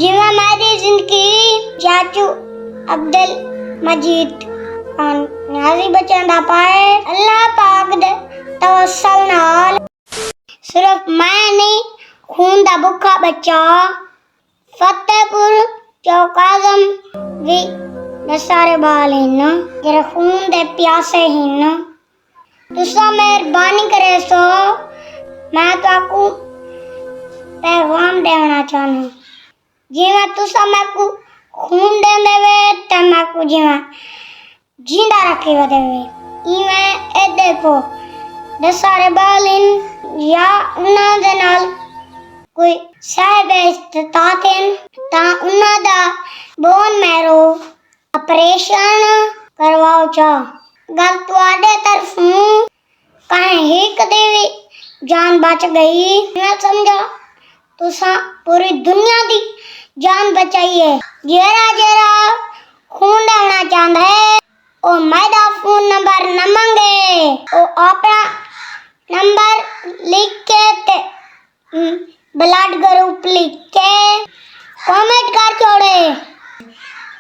जिवें मेरी जिंदगी चाचू अब्दुल मजीद खान न्याजी बच्चों दा पाए अल्लाह पाक दे तवसल नाल सिर्फ मैं नहीं खून दा भुखा बच्चा फतेहपुर चौकाजम भी सारे बाल हिन जेरे खून दे प्यासे हिन तुसा मेहरबानी करे सो मैं ताकू पैगाम देना चाहना जिवें तुसा मैकू खून दे देवे ते मैकू जिवें जिंदा रखे देवे इवें ए देखो दे सारे बाल हिन या उन्हां दे नाल कोई साहिब इस्तात हिन तां उन्हां दा बोन मैरो ऑपरेशन करवाओ चा गल तुहाडे तरफों कहीं हिक दी भी जान बच गई मैं समझा तुसा पूरी दुनिया दी जान बचाइए जेरा जेरा खून देना चाहता है ओ मेरा फोन नंबर न मंगे ओ अपना नंबर लिख के ते ब्लड ग्रुप लिख के कमेंट कर छोड़े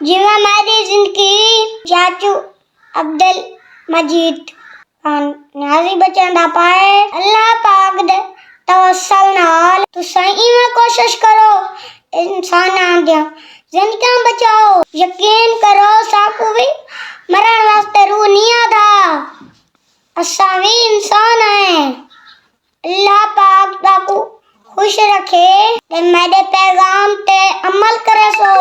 जिवें मेरी जिंदगी चाचू अब्दुल मजीद खान न्याजी बच्चों दा पाए अल्लाह पाक दे तवसल नाल तुसां इवें कोशिश करो इंसान दियां जिंदगियां बचाओ यकीन करो साकू भी मरण वास्ते रूह नहीं आदा असा भी इंसान है अल्लाह पाक ताकू खुश रखे ते मेरे पैगाम ते अमल करे सो।